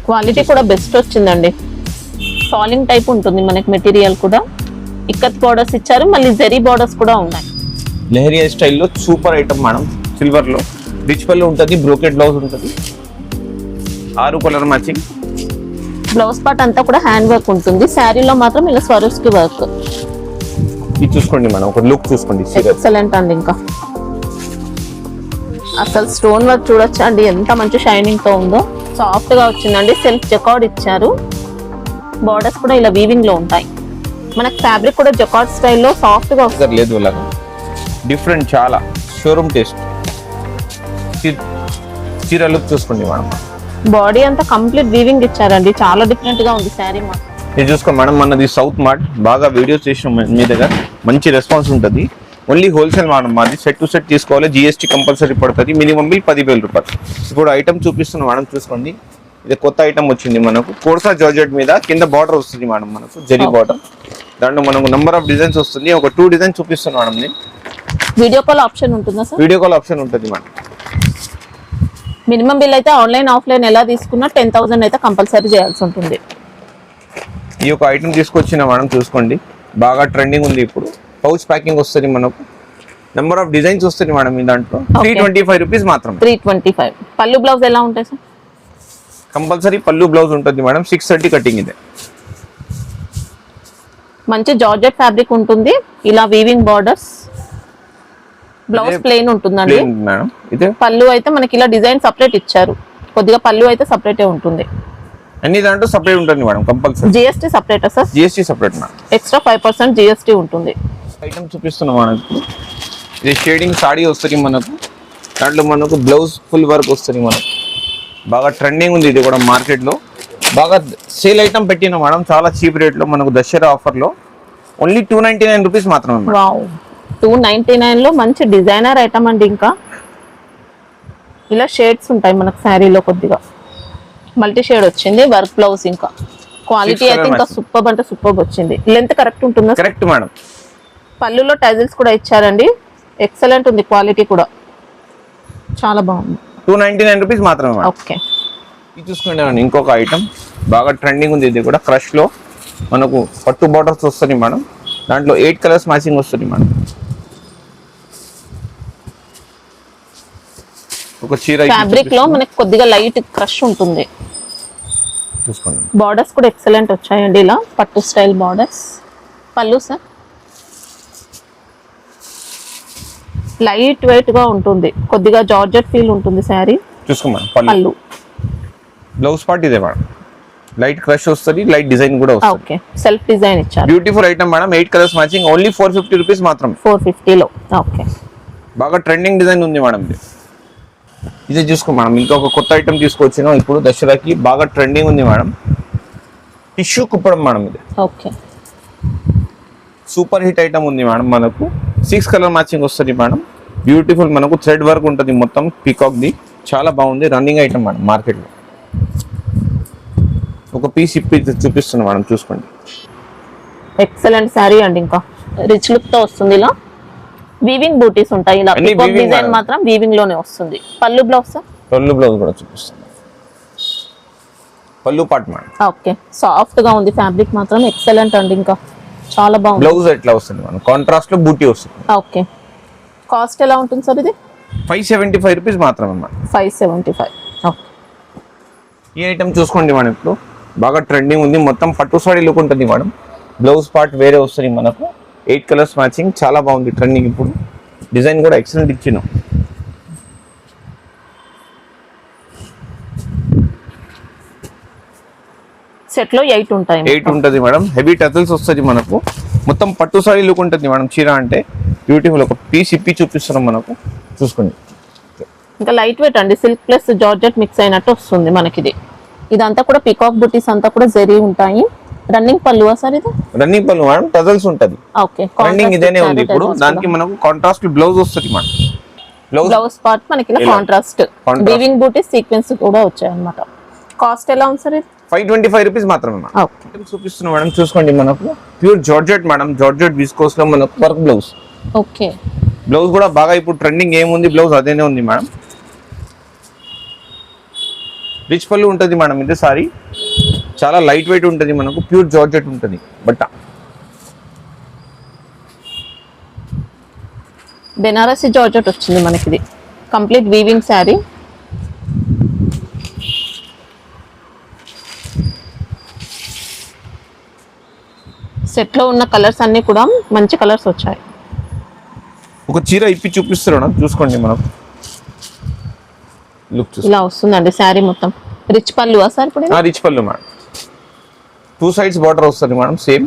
Quality కూడా best వచ్చిందండి. Falling type ఉంటుంది మనకి మెటీరియల్ కూడా. ఇక్కత్ బోర్డర్స్ ఇచ్చారు, మళ్ళీ జెరీ బోర్డర్స్ కూడా ఉన్నాయి. లెహరియా స్టైల్లో సూపర్ ఐటమ్ మేడం. సిల్వర్ లో రిచ్ పళ్ళు ఉంటుంది, బ్రోకెట్ బ్లౌజ్ ఉంటుంది, 6 కలర్ మ్యాచింగ్. బ్లౌజ్ పార్ట్ అంతా కూడా హ్యాండ్ వర్క్ ఉంటుంది. శారీలో మాత్రం ఇలా స్వరూప్స్కి వర్క్. ఇది చూసుకోండి మేడం, ఒక లుక్ చూసుకోండి. ఎక్సలెంట్ అండి. ఇంకా అసలు స్టోన్ వర్క్ చూడొచ్చు అండి, ఎంత మంచి షైనింగ్ తో ఉందో. సాఫ్ట్ గా వచ్చిందండి. సెల్ఫ్ జకార్డ్ ఇచ్చారు. బోర్డర్స్ కూడా ఇలా వీవింగ్ లో ఉంటాయి. మనకి ఫ్యాబ్రిక్ కూడా జకార్డ్ స్టైల్లో సాఫ్ట్ గా వస్తుంది. లేదు అలాగా డిఫరెంట్, చాలా షోరూమ్ టేస్ట్. చీర లుక్ చూసుకోండి మేడం. బాడీ అంతా కంప్లీట్ వీవింగ్ ఇచ్చారండి, చాలా డిఫరెంట్ గా ఉంది శారీ మాత్రం. ఇది చూసుకోండి మేడం, మనది సౌత్ మార్ట్. బాగా వీడియోస్ చేసిన మీ దగ్గర మంచి రెస్పాన్స్ ఉంటుంది. ఓన్లీ హోల్సేల్ మేడం మాది. సెట్ టు సెట్ తీసుకోవాలి, జిఎస్టీ కంపల్సరీ పడుతుంది. మినిమం బిల్ 10,000 రూపాయలు. ఇప్పుడు ఐటమ్ చూపిస్తున్నాం మేడం, చూసుకోండి. ఇది కొత్త ఐటమ్ వచ్చింది మనకు. కోర్సా జార్జెట్ మీద కింద బార్డర్ వస్తుంది మేడం మనకు, జరీ బార్డర్. దాంట్లో మనకు నెంబర్ ఆఫ్ డిజైన్స్ వస్తుంది. ఒక 2 డిజైన్స్ చూపిస్తున్నాం మేడం. నేను వీడియో కాల్ ఆప్షన్ ఉంటుందా సార్? వీడియో కాల్ ఆప్షన్ ఉంటుంది మేడం. మినిమం బిల్ అయితే ఆన్లైన్ ఆఫ్లైన్ ఎలా తీసుకున్నా 10,000 అయితే కంపల్సరీ చేయాల్సి ఉంటుంది. ఈ యొక్క ఐటమ్ తీసుకొచ్చిన మేడం, చూసుకోండి. బాగా ట్రెండింగ్ ఉంది ఇప్పుడు. పౌచ్ ప్యాకింగ్ వస్తుంది మనకు. నెంబర్ ఆఫ్ డిజైన్స్ వస్తుంది మేడం. మీ దాంట్లో 325 రూపీస్ మాత్రం. 325. పళ్ళు బ్లౌజ్ ఎలా ఉంటాయి సార్? కంపల్సరీ పళ్ళు బ్లౌజ్ ఉంటుంది మేడం. 630 కటింగ్. ఇది మంచి జార్జెట్ ఫ్యాబ్రిక్ ఉంటుంది. ఇలా వీవింగ్ బార్డర్స్. బ్లౌజ్ ప్లెయిన్ ఉంటుందండి మేడం. ఇదే పళ్ళు అయితే మనకి ఇలా డిజైన్ సపరేట్ ఇచ్చారు. కొద్దిగా పళ్ళు అయితే సపరేటే ఉంటుంది. అన్ని దాంట్లో సపరేట్ ఉంటుంది మేడం కంపల్సరీ. జిఎస్టీ సపరేటా sir? GST separate madam. Extra 5% GST ఉంటుంది. ఐటమ్ చూపిస్తున్నాం మనకు. ఇది షేడింగ్ సాడీ వస్తుంది మనకు. దాంట్లో మనకు బ్లౌజ్ ఫుల్ వర్క్ వస్తుంది మనకు. బాగా ట్రెండింగ్ ఉంది ఇది కూడా మార్కెట్లో. బాగా సేల్ ఐటమ్ పెట్టిన మేడం, చాలా చీప్ రేట్లో మనకు దసరా ఆఫర్లో. ఓన్లీ 299 రూపీస్ మాత్రమే. వావ్, 299 లో మంచి డిజైనర్ ఐటమ్ అండి. ఇంకా ఇలా షేడ్స్ ఉంటాయి మనకు శారీలో. కొద్దిగా మల్టీ షేడ్ వచ్చింది, వర్క్ బ్లౌజ్. ఇంకా క్వాలిటీ అయితే ఇంకా సూపర్ అంటే సూపర్ వచ్చింది. లెంత్ కరెక్ట్ ఉంటుందా? Correct madam. పళ్ళులో టైజిల్స్ కూడా ఇచ్చారండి. ఎక్సలెంట్ ఉంది క్వాలిటీ కూడా, చాలా బాగుంది. 299 రూపీస్ మాత్రమే. ఓకే, ఇది చూసుకోండి మేడం, ఇంకొక ఐటమ్ బాగా ట్రెండింగ్ ఉంది. ఇది కూడా క్రష్ లో మనకు పట్టు బార్డర్స్ వస్తుంది మేడం. దాంట్లో 8 కలర్స్ మ్యాచింగ్ వస్తుంది మేడం. ఒక చీర ఫ్యాబ్రిక్ లో మనకి కొద్దిగా లైట్ క్రష్ ఉంటుంది. చూసుకోండి. బార్డర్స్ కూడా ఎక్సలెంట్ వచ్చాయండి, ఇలా పట్టు స్టైల్ బార్డర్స్. పళ్ళు సార్ లైట్ వెయిట్ గా ఉంటుంది, కొద్దిగా జార్జెట్ ఫీల్ ఉంటుంది శారీ. చూసుకోండి. పళ్ళు బ్లౌజ్ పార్ట్ ఇదే మేడం. లైట్ క్రష్ వస్తుంది, లైట్ డిజైన్ కూడా వస్తుంది. ఓకే, సెల్ఫ్ డిజైన్ ఇచ్చారు. Beautiful item madam. 8 colours matching. Only 450 rupees మాత్రం. 450 లో. ఓకే, బాగా ట్రెండింగ్ డిజైన్ ఉంది మేడం. ఇదే చూసుకో మేడం, ఇంకొక కొత్త ఐటమ్ తీసుకొచ్చినాం ఇప్పుడు దసరాకి. బాగా ట్రెండింగ్ ఉంది మేడం. Tissue Kuppadam madam. ఇది ఓకే, సూపర్ హిట్ ఐటమ్ ఉంది మేడం. మనకు 6 కలర్ మ్యాచింగ్ వస్తుంది మేడం. బ్యూటిఫుల్ మనకు థ్రెడ్ వర్క్ ఉంటుంది మొత్తం, పీకాక్ ది. చాలా బాగుంది, రన్నింగ్ ఐటమ్ మేడం మార్కెట్లో. ఒక పీస్ ఇప్పి చూపిస్తున్నాం మేడం, చూసుకోండి. ఎక్సలెంట్ శారీ అండి. ఇంకా రిచ్ లుక్ తో వస్తుంది. ఇలా వీవింగ్ బూటీస్ ఉంటాయి. ఇలా పీకాక్ డిజైన్ మాత్రం వీవింగ్ లోనే వస్తుంది. పళ్ళు బ్లౌజ్ సార్? పళ్ళు బ్లౌజ్ కూడా చూపిస్తాను. పళ్ళు పార్ట్ మేడం. ఓకే, సాఫ్ట్ గా ఉంది ఫ్యాబ్రిక్ మాత్రం. ఎక్సలెంట్ అండి, ఇంకా చాలా బాగుంది. బ్లౌజ్ ఎట్లా వస్తుంది మేడం? కాంట్రాస్ట్ లో బూటీ వస్తుంది. ఓకే, కాస్ట్ ఎలా ఉంటుంది సార్ ఇది? 575 రూపీస్ మాత్రమే మేడం. 575. ఓకే, ఈ ఐటమ్ చూసుకోండి మేడం. ఇప్పుడు బాగా ట్రెండింగ్ ఉంది, మొత్తం పట్టు సారీ లుక్ ఉంటుంది మేడం. బ్లౌజ్ పార్ట్ వేరే వస్తుంది మనకు. 8 కలర్స్ మ్యాచింగ్, చాలా బాగుంది ట్రెండింగ్. ఇప్పుడు డిజైన్ కూడా ఎక్సలెంట్ ఇచ్చినాం. సెట్ లో 8 ఉంటాయి. 8 ఉంటుంది మేడం. హెవీ టజల్స్ వస్తుంది మనకు. మొత్తం పట్టు సారీ లుక్ ఉంటుంది మేడం. చీర అంటే బ్యూటిఫుల్. ఒక పీస్ ఇప్పి చూపిస్తున్నాం మనకు, చూసుకోండి. ఇంకా లైట్ వెయిట్ అండి, సిల్క్ ప్లస్ జార్జెట్ మిక్స్ అయినట్టు వస్తుంది మనకి. ఇదంతా కూడా పీకాక్ బుటీస్ అంతా కూడా జరీ ఉంటాయి. రన్నింగ్ పళ్ళు సార్ ఇది? రన్నింగ్ పళ్ళు మేడం, టజల్స్ ఉంటుంది. ఓకే, రన్నింగ్ ఇదేనే ఉంది ఇప్పుడు. దానికి మనకు కాంట్రాస్ట్ బ్లౌజ్ వస్తుంది మేడం. బ్లౌజ్ పార్ట్ మనకి ఇలా కాంట్రాస్ట్ వీవింగ్ బూటీ సీక్వెన్స్ కూడా వచ్చాయి అన్నమాట. కాస్ట్ ఎలా ఉంది సార్ ఇది? 525 రూపీస్ మాత్రమే మేడం. ఓకే, చూపిస్తున్నాం మేడం, చూసుకోండి. మనకు pure georgette madam. Georgette viscose లో మనకు వర్క్ బ్లౌజ్. ఓకే, బ్లౌజ్ కూడా బాగా ఇప్పుడు ట్రెండింగ్ ఏముంది బ్లౌజ్ అదేనే ఉంది మేడం. రిచ్ పళ్ళు ఉంటుంది మేడం. ఇది సారీ చాలా లైట్ వెయిట్ ఉంటుంది, మనకు ప్యూర్ జార్జెట్ ఉంటుంది బట్ట. బెనారసి జార్జెట్ వచ్చింది మనకి, ఇది కంప్లీట్ వీవింగ్ శారీ. సెట్ లో ఉన్న కలర్స్ అన్ని కూడా మంచి కలర్స్ వచ్చాయి. ఒక చీర ఇప్పి చూపిస్తారు మేడం, చూసుకోండి మనం. లుక్ ఇలా వస్తుందండి శారీ మొత్తం. రిచ్ పళ్ళు సార్ ఇప్పుడు? రిచ్ పళ్ళు మేడం. 2 సైడ్స్ బార్డర్ వస్తుంది మేడం సేమ్.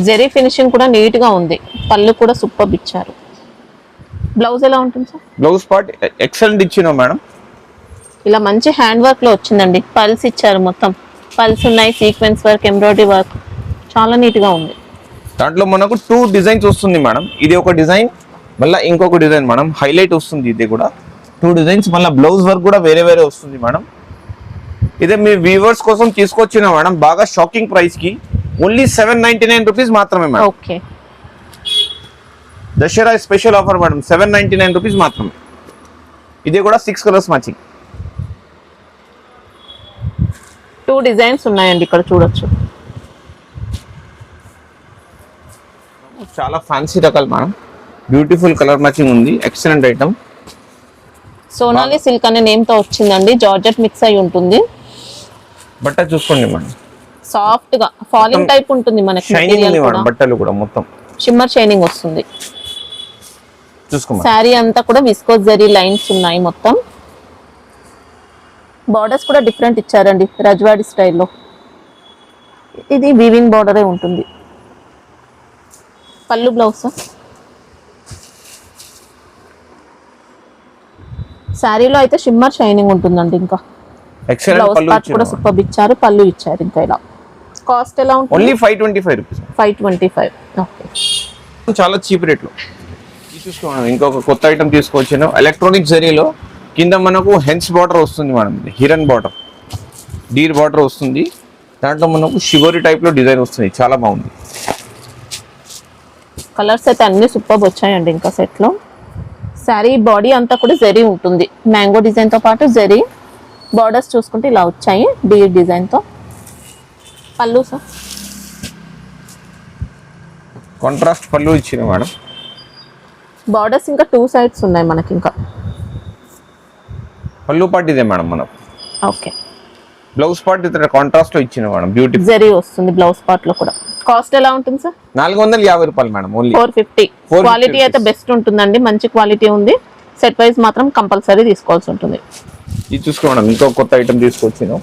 జెరీ ఫినిషింగ్ కూడా నీట్ గా ఉంది. పళ్ళు కూడా సూపర్ ఇచ్చారు. బ్లౌజ్ ఎలా ఉంటుంది సార్? బ్లౌజ్ పార్ట్ ఎక్సలెంట్ ఇచ్చినాం మేడం. ఇలా మంచి హ్యాండ్ వర్క్ లో వచ్చిందండి. పల్స్ ఇచ్చారు, మొత్తం పల్స్ ఉన్నాయి, సీక్వెన్స్ వర్క్, ఎంబ్రాయిడరీ వర్క్, చాలా నీట్ గా ఉంది. దాంట్లో మనకు 2 డిజైన్స్ వస్తుంది మేడం. ఇది ఒక డిజైన్, మళ్ళీ ఇంకొక డిజైన్ మేడం. హైలైట్ వస్తుంది ఇది కూడా. 2 డిజైన్స్, మళ్ళీ బ్లౌజ్ వర్క్ కూడా వేరే వేరే వస్తుంది మేడం. ఇదే మీ వ్యూవర్స్ కోసం తీసుకొచ్చిన మేడం బాగా షాకింగ్ ప్రైస్ కి. ఓన్లీ 799 రూపీస్ మాత్రమే madam. Okay, Dasara special offer madam. 799 rupees మాత్రమే. ఇది కూడా 6 కలర్స్ మ్యాచింగ్. 2 డిజైన్స్ ఉన్నాయండి ఇక్కడ చూడొచ్చు. చాలా ఫ్యాన్సీ రకాలు మేడం. బ్యూటిఫుల్ కలర్ మ్యాచింగ్ ఉంది. Excellent item. సోనాలి సిల్క్ అనే నేమ్ తో వచ్చిందండి. జార్జెట్ మిక్స్ అయి ఉంటుంది. బట్ట చూసుకోండి మేడం, సాఫ్ట్ గా ఫాలింగ్ టైప్ ఉంటుంది మనకి. షైనింగ్ ఉంది మేడం. బట్టలు కూడా మొత్తం షిమ్మర్ షైనింగ్ వస్తుంది. చూసుకోండి. శారీ అంతా కూడా విస్కోస్ జరీ లైన్స్ ఉన్నాయి మొత్తం. బార్డర్స్ కూడా డిఫరెంట్ ఇచ్చారండి, రజ్వాడి స్టైల్లో. ఇది వీవింగ్ బార్డరే ఉంటుంది. పళ్ళు బ్లౌజ్ శారీలో అయితే షిమ్మర్ షైనింగ్ ఉంటుందండి. ఇంకా బ్లౌజ్ పార్ట్ కూడా సూపర్ ఇచ్చారు, పళ్ళు ఇచ్చారు. ఇంకా ఇలా కాస్ట్ ఎలా ఉంటుంది? Only 525 rupees. 525. ఓకే, చాలా చీప్ రేట్లో చూసుకోండి. ఇంకొక కొత్త ఐటమ్ తీసుకొచ్చాను. ఎలక్ట్రానిక్ జరీలో కింద మనకు హెన్స్ బార్డర్ వస్తుంది madam. Hiran border, Deere border వస్తుంది. దాంట్లో మనకు షివోరీ టైప్ లో డిజైన్ వస్తుంది. చాలా బాగుంది. కలర్స్ అయితే అన్ని సూపర్ వచ్చాయండి. ఇంకా సెట్ లో శారీ బాడీ అంతా కూడా జరీ ఉంటుంది. మ్యాంగో డిజైన్ తో పాటు జరీ బార్డర్స్ చూసుకుంటే ఇలా వచ్చాయి డీర్ డిజైన్ తో. పళ్ళు సార్ కాంట్రాస్ట్ పళ్ళు ఇచ్చిన మేడం. బార్డర్స్ ఇంకా 2 సైడ్స్ ఉన్నాయి మనకి. ఇంకా పళ్ళు పార్ట్ ఇదే మేడం మనకు. ఓకే, బ్లౌజ్ పార్ట్ ఇతర కాంట్రాస్ట్ లో ఇచ్చిన మేడం. బ్యూటిఫుల్ జరీ వస్తుంది బ్లౌజ్ పార్ట్ లో కూడా. కాస్ట్ ఎలా ఉంటుంది సార్? 450 రూపాయలు మేడం. ఓన్లీ 450. క్వాలిటీ అయితే బెస్ట్ ఉంటుందండి, మంచి క్వాలిటీ ఉంది. సెట్ వైజ్ మాత్రం కంపల్సరీ తీసుకోవాల్సి ఉంటుంది. ఇది చూసుకో మేడం, ఇంకో కొత్త ఐటమ్ తీసుకొచ్చాను.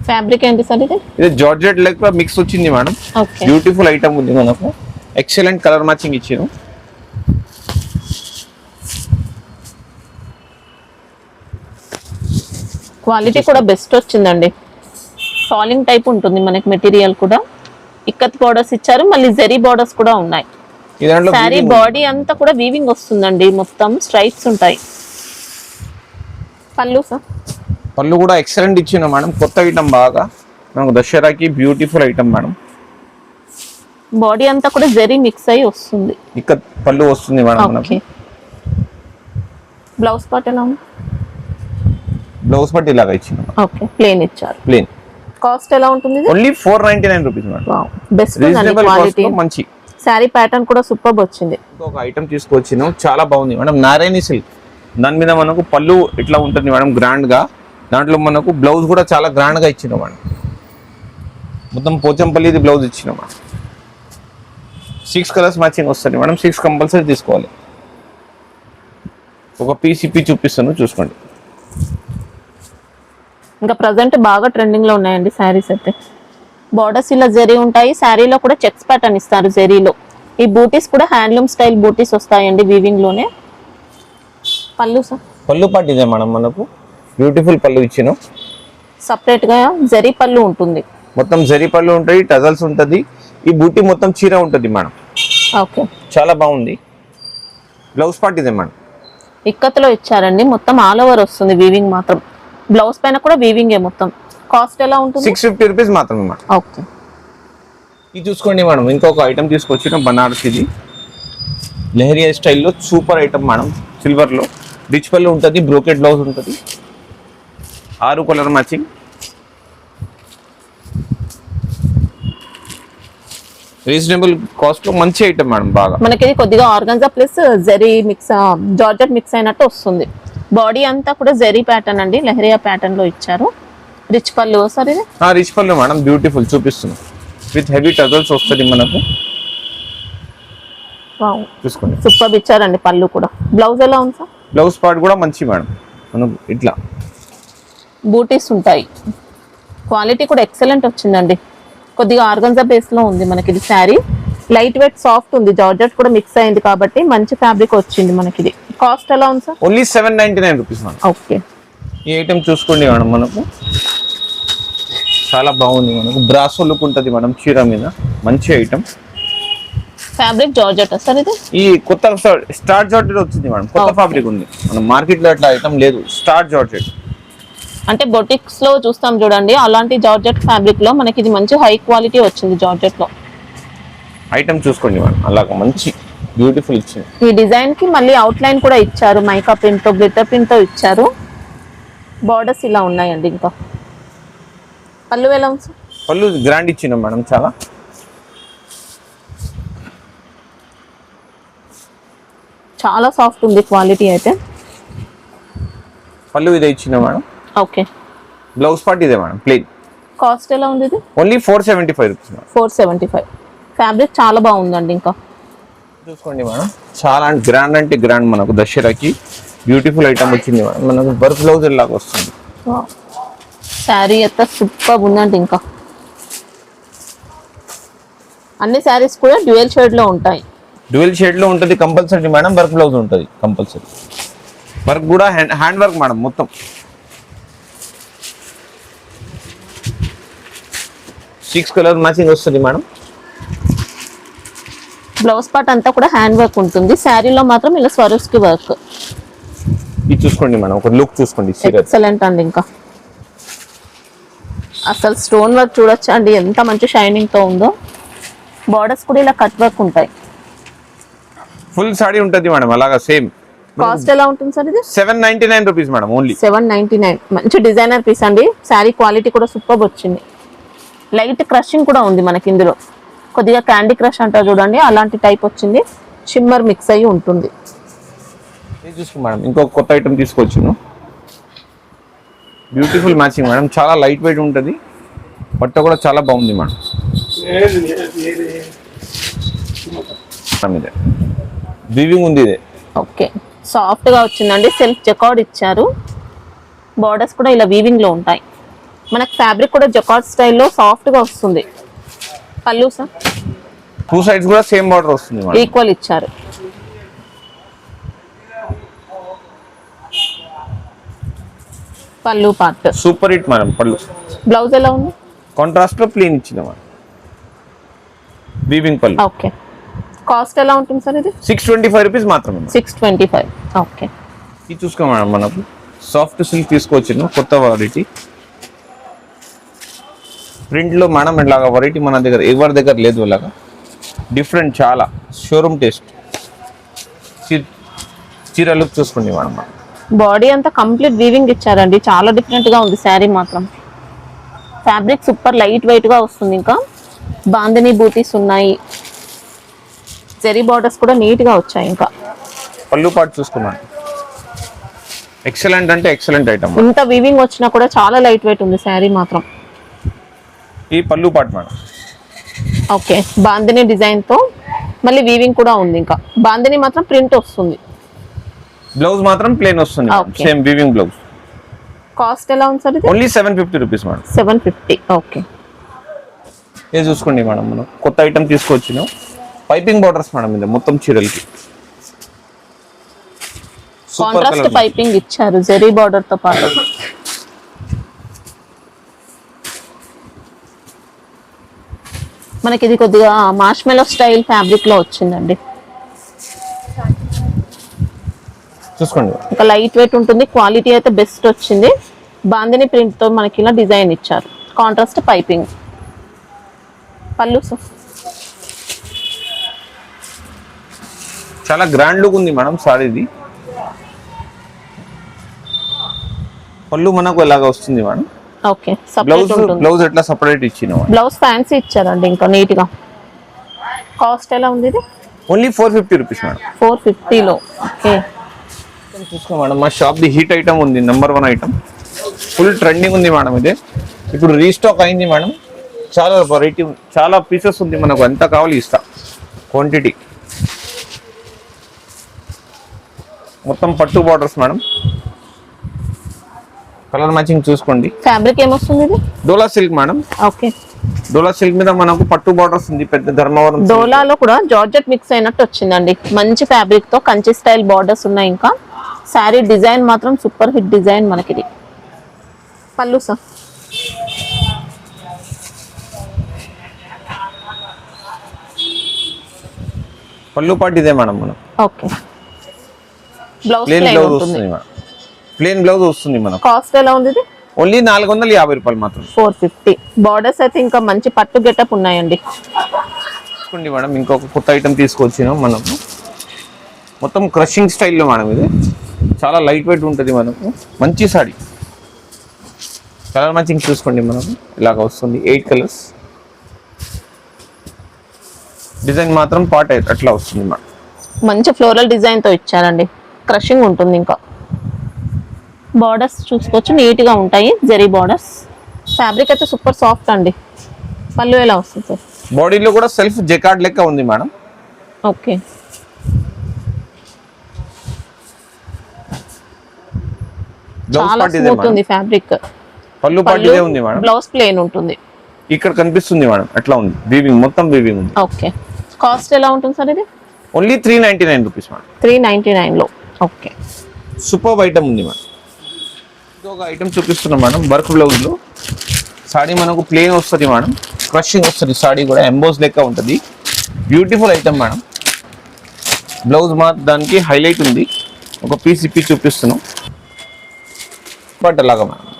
ఫ్యాబ్రిక్ ఏంటి సార్ ఇది? ఇది జార్జెట్ లెక్ మిక్స్ వచ్చింది మేడం. బ్యూటిఫుల్ ఐటమ్ ఉంది మనకు. ఎక్సలెంట్ కలర్ మ్యాచింగ్ ఇచ్చాను. క్వాలిటీ కూడా బెస్ట్ వచ్చిందండి. ఫాలింగ్ టైప్ ఉంటుంది మనకి. మెటీరియల్ కూడా ఇక్కత్ బార్డర్స్ ఇచ్చారు, మళ్ళీ జరీ బార్డర్స్ కూడా ఉన్నాయి. శారీ బాడీ అంతా కూడా వీవింగ్ వస్తుందండి, మొత్తం స్ట్రైప్స్ ఉంటాయి. పళ్ళు సార్? పళ్ళు కూడా ఎక్సలెంట్ ఇచ్చిన మేడం. కొత్త ఐటమ్ బాగా మనకు దసరాకి బ్యూటిఫుల్ ఐటమ్ మేడం. బాడీ అంతా కూడా జరీ మిక్స్ అయ్యి వస్తుంది. ఇక్కత్ పళ్ళు వస్తుంది మేడం మనకి. బ్లౌజ్ పార్ట్ ఎలా ఉంది? బ్లౌజ్ పార్ట్ ఇలాగా ఇచ్చిన. ఓకే, ప్లేన్ ఇచ్చారు. ప్లేన్. కాస్ట్ ఎలా ఉంటుంది? Only 499 rupees madam. Wow, best quality. మంచి శారీ ప్యాటర్న్ కూడా సూపర్ వచ్చింది. ఇంకొక ఐటమ్ తీసుకొచ్చినాం, చాలా బాగుంది మేడం. నారాయణి సిల్క్. దాని మీద మనకు పళ్ళు ఇట్లా ఉంటుంది మేడం, గ్రాండ్ గా. దాంట్లో మనకు బ్లౌజ్ కూడా చాలా గ్రాండ్ గా ఇచ్చినాం మేడం. మొత్తం పోచంపల్లిది బ్లౌజ్ ఇచ్చినాం మేడం. 6 కలర్స్ మ్యాచింగ్ వస్తుంది మేడం. 6 కంపల్సరీ తీసుకోవాలి. ఒక పీస్ ఇప్పి చూపిస్తాను, చూసుకోండి. ఇంకా ప్రజెంట్ బాగా ట్రెండింగ్ లో ఉన్నాయండి శారీస్ అయితే. బార్డర్స్ ఇలా జరీ ఉంటాయి. శారీలో కూడా చెక్స్ ప్యాటర్న్ ఇస్తారు జరీలో. ఈ బూటీస్ కూడా హ్యాండ్లూమ్ స్టైల్ బూటీస్ వస్తాయండి వీవింగ్ లోనే. పళ్ళు సార్? పళ్ళు పాటు ఇదే మేడం మనకు. బ్యూటిఫుల్ పళ్ళు ఇచ్చిన. సపరేట్ గా జరీ పళ్ళు ఉంటుంది. మొత్తం జరీ పళ్ళు ఉంటాయి, టజల్స్ ఉంటుంది. ఈ బూటీ మొత్తం చీర ఉంటుంది మేడం. ఓకే, చాలా బాగుంది. బ్లౌజ్ పార్ట్ ఇదే మేడం. ఇక్కత్లో ఇచ్చారండి, మొత్తం ఆల్ ఓవర్ వస్తుంది వీవింగ్ మాత్రం. బ్లౌజ్ పైన కూడా వీవింగ్ మొత్తం. కాస్ట్ ఎలా ఉంటుంది? 650 రూపీస్ మాత్రమే మేడం. ఓకే, ఇది చూసుకోండి మేడం, ఇంకొక ఐటమ్ తీసుకొచ్చిన బనారస్, ఇది లెహరియా స్టైల్లో సూపర్ ఐటమ్ మేడం. సిల్వర్లో రిచ్ పళ్ళు ఉంటుంది, బ్రోకెట్ బ్లౌజ్ ఉంటుంది, 6 కలర్ మ్యాచింగ్. రీజనబుల్ కాస్ట్ లో మంచి ఐటమ్ మేడం. బాగా మనకి కొద్దిగా organza plus zari mix, georgette mix అయినట్టు వస్తుంది. బాడీ అంతా కూడా జెరీ ప్యాటర్న్ అండి, లెహరియా ప్యాటర్న్ లో ఇచ్చారు. రిచ్ పళ్ళు సార్ ఇది. రిచ్ పళ్ళు మేడం, బ్యూటిఫుల్ చూపిస్తున్నాం. విత్ హెవీ టజల్స్ వస్తుంది మనకు. చూసుకోండి, సూపర్ ఇచ్చారండి పళ్ళు కూడా. బ్లౌజ్ ఎలా ఉంది సార్? బ్లౌజ్ పార్ట్ కూడా మంచి మేడం, మనకు ఇట్లా బూటీస్ ఉంటాయి. క్వాలిటీ కూడా ఎక్సలెంట్ వచ్చిందండి. కొద్దిగా ఆర్గన్జా బేస్ లో ఉంది మనకి ఇది శారీ. లైట్ వెయిట్ సాఫ్ట్ ఉంది, జార్జెట్ కూడా మిక్స్ అయింది కాబట్టి మంచి ఫ్యాబ్రిక్ వచ్చింది మనకి. ఇది కాస్ట్ ఎలా ఉంది sir? Only 799 rupees madam. Okay, ఈ ఐటమ్ చూసుకోండి మేడం, మనకు చాలా బాగుంది. మనకు బ్రాసో లుక్ ఉంటుంది మేడం చీర మీద, మంచి ఐటమ్. ఫ్యాబ్రిక్ జార్జెట్ సార్ ఇది. ఈ కొత్త స్టార్ జార్జెట్ వచ్చింది మేడం, కొత్త ఫ్యాబ్రిక్ ఉంది. మన మార్కెట్ లో అట్లా ఐటమ్ లేదు, స్టార్ జార్జెట్. అంటే బొటిక్స్ లో చూస్తాం చూడండి, అలాంటి జార్జెట్ ఫ్యాబ్రిక్ లో మనకి ఇది మంచి హై క్వాలిటీ వచ్చింది జార్జెట్ లో. ఐటమ్ చూసుకోండి మేడం, అలాగ మంచి బ్యూటిఫుల్ ఇచ్చింది. ఈ డిజైన్ కి మళ్ళీ అవుట్ లైన్ కూడా ఇచ్చారు, మైకా ప్రింట్ తో, గ్లిటర్ ప్రింట్ తో ఇచ్చారు. బార్డర్స్ ఇలా ఉన్నాయండి. ఇంకా పళ్ళు ఎలా ఉంది సార్? పళ్ళు గ్రాండ్ ఇచ్చినాం మేడం, చాలా చాలా సాఫ్ట్ ఉంది క్వాలిటీ అయితే. పళ్ళు ఇదే ఇచ్చినాం మేడం. ఓకే, బ్లౌజ్ పార్ట్ ఇదే మేడం, ప్లెయిన్. కాస్ట్ ఎలా ఉంది ఇది? Only 475 rupees madam. 475. ఫ్యాబ్రిక్ చాలా బాగుందండి. ఇంకా చూసుకోండి మేడం, చాలా గ్రాండ్ అంటే గ్రాండ్. మనకు దసరాకి బ్యూటిఫుల్ ఐటమ్ వచ్చింది మేడం. మనకు వర్క్ బ్లౌజ్ లాగా వస్తుంది. శారీ అయితే సూపర్ ఉందండి. ఇంకా అన్ని శారీస్ కూడా డ్యూయల్ షేడ్ లో ఉంటాయి. డ్యూయల్ షేడ్ లో ఉంటుంది కంపల్సరీ మేడం. వర్క్ బ్లౌజ్ ఉంటుంది కంపల్సరీ. వర్క్ కూడా హ్యాండ్ వర్క్ మేడం మొత్తం. 6 కలర్ మ్యాచింగ్ వస్తుంది మేడం. బ్లౌజ్ పార్ట్ అంతా కూడా హ్యాండ్ వర్క్ ఉంటుంది. శారీలో మాత్రం ఇలా స్వరూస్కి వర్క్. ఇది చూసుకోండి మేడం, ఒక లుక్ చూసుకోండి. ఎక్సలెంట్ అండి. ఇంకా అసలు స్టోన్ వర్క్ చూడొచ్చు అండి, ఎంత మంచి షైనింగ్ తో ఉందో. బార్డర్స్ కూడా ఇలా కట్ వర్క్ ఉంటాయి. ఫుల్ సాడీ ఉంటుంది మేడం, అలాగా సేమ్. కాస్ట్ ఎలా ఉంటుంది సార్ ఇది? 799 రూపీస్ మేడం, ఓన్లీ 799. మంచి డిజైనర్ పీస్ అండి. శారీ క్వాలిటీ కూడా సూపర్ వచ్చింది. లైట్ క్రషింగ్ కూడా ఉంది మనకి ఇందులో. కొద్దిగా క్యాండీ క్రష్ అంటారు చూడండి, అలాంటి టైప్ వచ్చింది. షిమ్మర్ మిక్స్ అయ్యి ఉంటుంది. చూసుకో మేడం, ఇంకొక కొత్త ఐటమ్ తీసుకొచ్చాను. బ్యూటిఫుల్ మ్యాచింగ్ మేడం, చాలా లైట్ వెయిట్ ఉంటుంది. బట్ట కూడా చాలా బాగుంది మేడం. ఇదే వీవింగ్ ఉంది. ఇదే ఓకే, సాఫ్ట్ గా వచ్చిందండి. సెల్ఫ్ జకార్డ్ ఇచ్చారు. బార్డర్స్ కూడా ఇలా వీవింగ్ లో ఉంటాయి. మనకు ఫ్యాబ్రిక్ కూడా జకార్డ్ స్టైల్లో సాఫ్ట్ గా వస్తుంది. పళ్ళు సార్ 2 సైడ్స్ కూడా సేమ్ బార్డర్ వస్తుంది మేడం, ఈక్వల్ ఇచ్చారు. పళ్ళు పార్ట్ సూపర్ హిట్ మేడం. పళ్ళు బ్లౌజ్ ఎలా ఉంది? కాంట్రాస్ట్ లో ప్లేన్ ఇచ్చింది మేడం, వీవింగ్ పళ్ళు. ఓకే, కాస్ట్ ఎలా ఉంటుంది సార్ ఇది? 625 రూపీస్ మాత్రమే. 625. ఓకే, ఇది చూసుకో మేడం, మనకు సాఫ్ట్ సిల్క్ తీసుకొచ్చాను, కొత్త వెరైటీ. ప్రింట్ లో మేడం ఇలాగా వెరైటీ మన దగ్గర ఎవరి దగ్గర లేదు. ఇలాగా డిఫరెంట్, చాలా షోరూమ్ టేస్ట్. చీర లుక్ చూసుకోండి మేడం. బాడీ అంతా కంప్లీట్ వీవింగ్ ఇచ్చారండి, చాలా డిఫరెంట్ గా ఉంది శారీ మాత్రం. ఫ్యాబ్రిక్ సూపర్ లైట్ వెయిట్ గా వస్తుంది. ఇంకా బాందిని బూటీస్ ఉన్నాయి. జెరీ బార్డర్స్ కూడా నీట్ గా వచ్చాయి. ఇంకా పళ్ళు పాటు చూసుకున్నాను, ఎక్సలెంట్ అంటే ఎక్సలెంట్ ఐటమ్. ఇంత వీవింగ్ వచ్చినా కూడా చాలా లైట్ వెయిట్ ఉంది శారీ మాత్రం. ఈ పళ్ళు పాటు మేడం. ఓకే, బాందిని డిజైన్ తో మళ్ళీ వీవింగ్ కూడా ఉంది. ఇంకా బాందిని మాత్రం ప్రింట్ వస్తుంది. బ్లౌజ్ మాత్రం ప్లేన్ వస్తుంది, Okay. Same weaving blouse. Cost ఎలా ఉంది సార్ ఇది? Only 750 rupees madam. 750. ఓకే, ఇది చూసుకోండి మేడం, మనం కొత్త ఐటమ్ తీసుకొచ్చినాం. పైపింగ్ బార్డర్స్ మేడం, ఇది మొత్తం చీరలకి కాంట్రాస్ట్ పైపింగ్ ఇచ్చారు జెరీ బార్డర్ తో పాటు. మనకి ఇది కొద్దిగా మార్ష్మెలో స్టైల్ ఫ్యాబ్రిక్ లో వచ్చిందండి. చూసుకోండి, ఒక లైట్ వెయిట్ ఉంటుంది. క్వాలిటీ అయితే బెస్ట్ వచ్చింది. బాందిని ప్రింట్ తో మనకి ఇలా డిజైన్ ఇచ్చారు. Contrast piping. పళ్ళు చాలా గ్రాండ్ లుక్ ఉంది మేడం సారీది. పళ్ళు మనకు ఎలాగా వస్తుంది మేడం. ఓకే, సెపరేట్ ఉంటుంది. బ్లౌజ్ ఎట్లా సెపరేట్ ఇచ్చినాం. బ్లౌజ్ ఫ్యాన్సీ ఇచ్చారండి ఇంకా నీట్ గా. కాస్ట్ ఎలా ఉంది ఇది? Only 450 rupees madam. 450 లో. ఓకే, చూసుకో మేడం, మా షాప్ ది హీట్ ఐటమ్ ఉంది, నెంబర్ 1 ఐటమ్. ఫుల్ ట్రెండింగ్ ఉంది మేడం ఇది. ఇప్పుడు రీస్టాక్ అయింది మేడం. చాలా వెరైటీ, చాలా పీసెస్ ఉంది, మనకు ఎంత కావాలి ఇస్తా క్వాంటిటీ. మొత్తం పట్టు బార్డర్స్ మేడం. కలర్ మ్యాచింగ్ చూసుకోండి. ఫ్యాబ్రిక్ ఏమొస్తుంది ఇది? డోలా సిల్క్ మేడం. ఓకే, డోలా సిల్క్ మీద మనకు పట్టు బార్డర్స్ ఉంది, పెద్ద ధర్మవరం. డోలాలో కూడా జార్జెట్ మిక్స్ అయినట్టు వచ్చిందండి. మంచి ఫ్యాబ్రిక్ తో కంచి స్టైల్ బార్డర్స్ ఉన్నాయి. ఇంకా శారీ డిజైన్ మాత్రం సూపర్ హిట్ డిజైన్ మనకిది. పళ్ళు సార్, పళ్ళు పాటు ఇదే మేడం. మనం okay, blouse plain plain blouse ఉంటుంది. వస్తుంది మేడం. ప్లేన్ బ్లౌజ్ వస్తుంది మనకు. కాస్ట్ ఎలా ఉంది ఇది? ఓన్లీ 450 రూపాయలు మాత్రం. 450. బార్డర్స్ అయితే ఇంకా మంచి పట్టు గెటప్ ఉన్నాయండి. చూసుకోండి మేడం, ఇంకొక కొత్త ఐటమ్ తీసుకొచ్చినాం మనం. మొత్తం క్రషింగ్ స్టైల్లో మేడం ఇది. చాలా లైట్ వెయిట్ ఉంటుంది మనకు. మంచి సారీ. కలర్ మ్యాచింగ్ చూసుకోండి మనకు ఇలాగ వస్తుంది. 8 కలర్స్. డిజైన్ మాత్రం పార్ట్ అట్లా వస్తుంది మేడం. మంచి ఫ్లోరల్ డిజైన్ తో ఇచ్చారండి. క్రషింగ్ ఉంటుంది. ఇంకా బార్డర్స్ చూసుకోవచ్చు, నీట్ గా ఉంటాయి. జరీ బార్డర్స్. ఫ్యాబ్రిక్ అయితే సూపర్ సాఫ్ట్ అండి. పళ్ళు ఎలా వస్తుంది సార్? బాడీలో కూడా సెల్ఫ్ జెకార్డ్ లెక్క ఉంది మేడం. ఓకే, చాలా స్మూత్ ఉంది ఫ్యాబ్రిక్. పళ్ళు పాటు ఇదే ఉంది మేడం. బ్లౌజ్ ప్లేన్ ఉంటుంది. ఇక్కడ కనిపిస్తుంది మేడం, ఎట్లా ఉంది వీవింగ్, మొత్తం వీవింగ్ ఉంది. ఓకే, కాస్ట్ ఎలా ఉంటుంది సార్ ఇది? Only 399 rupees madam. 399 లో. ఓకే, సూపర్ ఐటమ్ ఉంది మేడం. ఇంకొక ఐటమ్ చూపిస్తున్నాం మేడం. వర్క్ బ్లౌజ్ లో సాడీ మనకు ప్లేన్ వస్తుంది మేడం. క్రషింగ్ వస్తుంది సాడీ కూడా, ఎంబోస్ లెక్క ఉంటుంది. Beautiful item madam. బ్లౌజ్ దానికి హైలైట్ ఉంది. ఒక పీస్ ఇప్పి చూపిస్తున్నాం. బట్ అలాగా మేడం.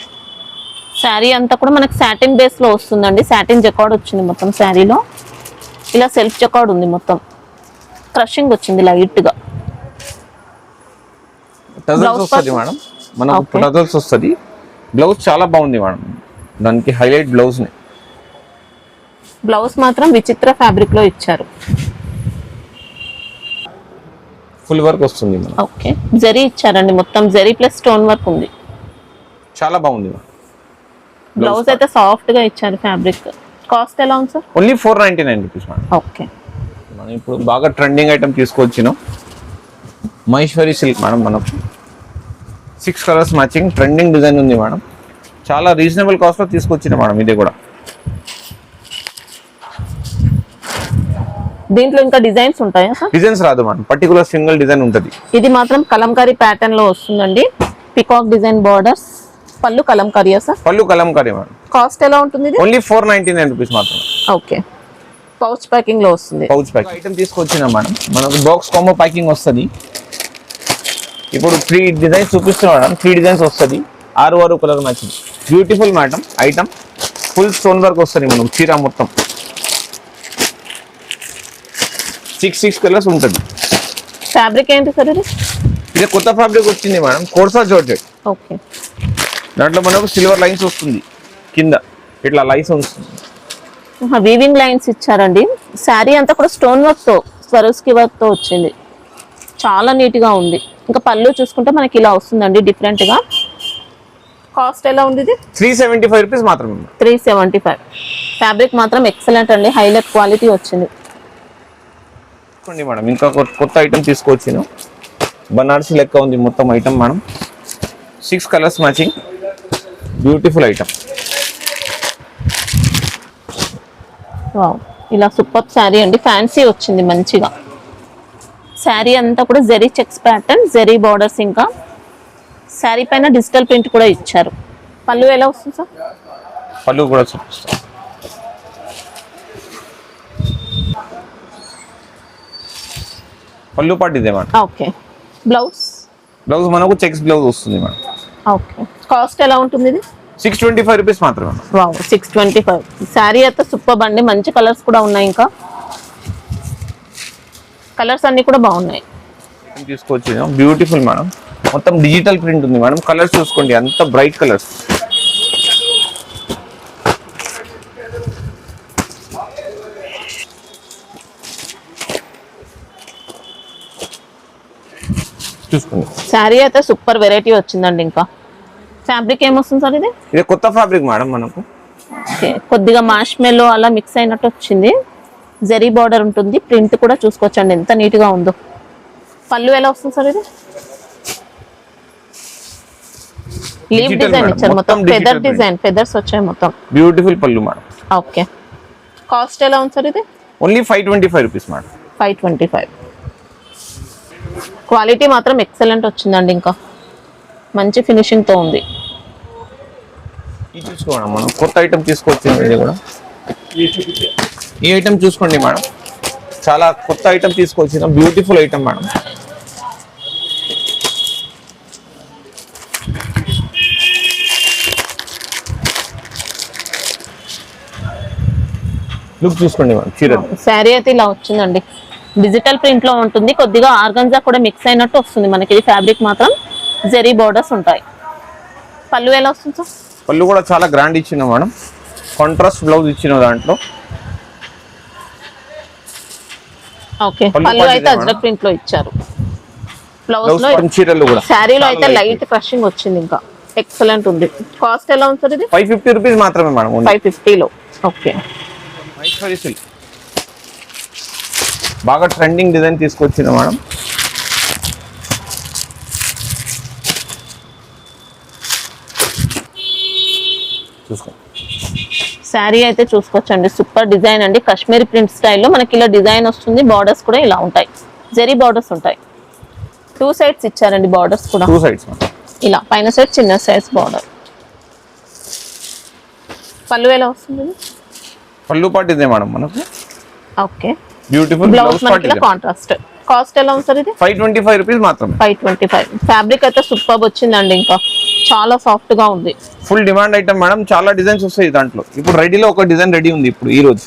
శారీ అంతా కూడా మనకి సాటిన్ బేస్ లో వస్తుందండి. సాటిన్ జకార్డ్ వచ్చింది మొత్తం శారీలో. ఇలా సెల్ఫ్ జకార్డ్ ఉంది మొత్తం. క్రషింగ్ వచ్చింది లైట్ గా. టజల్స్ వస్తుంది మేడం. మనకు టజల్స్ వస్తుంది. బ్లౌజ్ చాలా బాగుంది మేడం. దానికి హైలైట్ బ్లౌజ్ ని. బ్లౌజ్ మాత్రం విచిత్ర ఫ్యాబ్రిక్ లో ఇచ్చారు. ఫుల్ వర్క్ వస్తుంది మేడం. ఓకే, జరీ ఇచ్చారండి. మొత్తం జరీ ప్లస్ స్టోన్ వర్క్ ఉంది. చాలా బాగుంది మేడం. బ్లౌజ్ అయితే సాఫ్ట్ గా ఇచ్చారు ఫ్యాబ్రిక్. కాస్ట్ ఎలా ఉంది sir? Only 499 rupees madam. Okay, మనం ఇప్పుడు బాగా ట్రెండింగ్ ఐటమ్ తీసుకొచ్చినాం. Maheshwari silk madam. మనకు 6 కలర్స్ మ్యాచింగ్ ట్రెండింగ్ డిజైన్ ఉంది మేడం. చాలా రీజనబుల్ కాస్ట్ లో తీసుకొచ్చినాం మేడం. ఇది కూడా దీంట్లో ఇంకా డిజైన్స్ ఉంటాయా సార్? డిజైన్స్ రాదు మేడం, పర్టికులర్ సింగిల్ డిజైన్ ఉంటుంది. ఇది మాత్రం కలంకారీ ప్యాటర్న్ లో వస్తుందండి. Peacock design borders. పళ్ళు కలంకారీయా సార్? పళ్ళు కలంకారీ మేడం. కాస్ట్ ఎలా ఉంటుంది ఇది? ఓన్లీ 499 రూపీస్ మాత్రం. ఓకే, పౌచ్ ప్యాకింగ్ లో వస్తుంది. పౌచ్ ప్యాక్ ఐటమ్ తీసుకొచ్చినాం మేడం. మనకు బాక్స్ కాంబో ప్యాకింగ్ వస్తుంది. ఇప్పుడు 3 డిజైన్స్ చూపిస్తున్నాం మేడం. 3 డిజైన్స్ వస్తుంది. 6 colour matching. Beautiful madam item. Full stone work వస్తుంది మనం చీర మొత్తం. 6 కలర్స్ ఉంటుంది. ఫ్యాబ్రిక్ ఏంటి సార్ ఇది? ఇది కొత్త ఫ్యాబ్రిక్ వచ్చింది మేడం. కోర్సా జార్జెట్. ఓకే, దాంట్లో మనకు సిల్వర్ లైన్స్ వస్తుంది కింద. ఇట్లా లైన్స్ వస్తుంది. వీవింగ్ లైన్స్ ఇచ్చారండి. శారీ అంతా కూడా స్టోన్ వర్క్ తో, స్వరోస్కి వర్క్ తో వచ్చింది. చాలా నీట్ గా ఉంది. ఇంకా పళ్ళు చూసుకుంటే మనకి ఇలా వస్తుందండి డిఫరెంట్ గా. కాస్ట్ ఎలా ఉంది ఇది? 375 రూపీస్ మాత్రమే. 375. ఫ్యాబ్రిక్ మాత్రం ఎక్సలెంట్ అండి. హైలైట్ క్వాలిటీ వచ్చింది. మేడం ఇంకా కొత్త ఐటమ్ తీసుకొచ్చిన బనారసి లెక్క ఉంది మొత్తం item madam. 6 colours matching. Beautiful item. Wow, ఇలా సూపర్ శారీ అండి. ఫ్యాన్సీ వచ్చింది మంచిగా. శారీ అంతా కూడా zari checks pattern, zari borders. ఇంకా శారీ పైన డిజిటల్ ప్రింట్ కూడా ఇచ్చారు. పళ్ళు ఎలా వస్తుంది సార్? పళ్ళు కూడా చూపిస్తాం. పళ్ళు పాటు ఇదే మేడం. ఓకే, బ్లౌజ్ మనకు చెక్స్ బ్లౌజ్ వస్తుంది మేడం. ఓకే, కాస్ట్ ఎలా ఉంటుంది ఇది? 625 రూపీస్ మాత్రమే. వావ్, 625. శారీ అయితే సూపర్ అండి. మంచి కలర్స్ కూడా ఉన్నాయి. ఇంకా కలర్స్ అన్ని కూడా బాగున్నాయి. ఐటమ్ తీసుకోవచ్చు బ్యూటిఫుల్ మేడం మొత్తం డిజిటల్ ప్రింట్ ఉంది మేడం కలర్స్ చూసుకోండి అంత బ్రైట్ కలర్స్ చూసుకోండి శారీ అయితే సూపర్ వెరైటీ వచ్చిందండి ఇంకా ఫ్యాబ్రిక్ ఏమొస్తుంది సార్ ఇది కొత్త ఫ్యాబ్రిక్ మేడం మనకు ఓకే కొద్దిగా మార్ష్మెల్లో అలా మిక్స్ అయినట్టు వచ్చింది జరీ బార్డర్ ఉంటుంది ప్రింట్ కూడా చూసుకోవచ్చండి ఎంత నీట్ గా ఉందో పళ్ళు ఎలా వస్తుంది సార్ ఇది లీవ్ డిజైన్ ఇచ్చారు మొత్తం ఫెదర్ డిజైన్ ఫెదర్స్ వచ్చాయి మొత్తం బ్యూటిఫుల్ పళ్ళు మేడం ఓకే కాస్ట్ ఎలా ఉంది సార్ ఇది ఓన్లీ 525 రూపీస్ మేడం 525 క్వాలిటీ మాత్రం ఎక్సలెంట్ వచ్చిందండి ఇంకా మంచి ఫినిషింగ్ తో ఉంది ఇది చూసుకోండి మనం కొత్త ఐటమ్ తీసుకోవచ్చు ఇది కూడా ఈ ఐటమ్ చూసుకోండి మేడం చాలా కొత్త ఐటమ్ తీసుకొచ్చిన బ్యూటిఫుల్ ఐటమ్ మేడం లుక్ చూసుకోండి మేడం చీర శారీ అయితే ఇలా వచ్చిందండి డిజిటల్ ప్రింట్ లో ఉంటుంది కొద్దిగా ఆర్గంజా కూడా మిక్స్ అయినట్టు వస్తుంది మనకి ఇది ఫ్యాబ్రిక్ మాత్రం జరీ బోర్డర్స్ ఉంటాయి పళ్ళు ఎలా వస్తుంది సార్ పళ్ళు కూడా చాలా గ్రాండ్ ఇచ్చిన మేడం కాంట్రాస్ట్ బ్లౌజ్ ఇచ్చిన దాంట్లో ఓకే పళ్ళు అయితే అజ్రక్ ప్రింట్ లో ఇచ్చారు బ్లౌజ్ లో చీరలు కూడా శారీలో అయితే లైట్ క్రషింగ్ వచ్చింది ఇంకా ఎక్సలెంట్ ఉంది కాస్ట్ ఎలా ఉంది సార్ ఇది 550 రూపీస్ మాత్రమే మేడం 550 లో ఓకే మైసూరి సిల్క్ బాగా ట్రెండింగ్ డిజైన్ తీసుకొచ్చిన మేడం చూసుకో శారీ అయితే చూసుకోవచ్చండి సూపర్ డిజైన్ అండి కాశ్మీరీ ప్రింట్ స్టైల్లో మనకి ఇలా డిజైన్ వస్తుంది బార్డర్స్ కూడా ఇలా ఉంటాయి జరీ బార్డర్స్ ఉంటాయి 2 సైడ్స్ ఇచ్చారండి బార్డర్స్ కూడా 2 సైడ్స్ ఇలా పైన సైడ్ చిన్న సైజ్ బార్డర్ పళ్ళు ఎలా వస్తుంది పళ్ళు పాటు ఇదే మేడం మనకు ఓకే బ్యూటిఫుల్ బ్లౌజ్ మనకి ఇలా కాంట్రాస్ట్ కాస్ట్ ఎలా ఉంది సార్ ఇది 525 రూపీస్ మాత్రమే 525 ఫ్యాబ్రిక్ అయితే సూపర్ వచ్చిందండి ఇంకా చాలా సాఫ్ట్ గా ఉంది ఫుల్ డిమాండ్ ఐటమ్ మేడం చాలా డిజైన్స్ వస్తాయి దాంట్లో ఇప్పుడు రెడీలో ఒక డిజైన్ రెడీ ఉంది ఇప్పుడు ఈ రోజు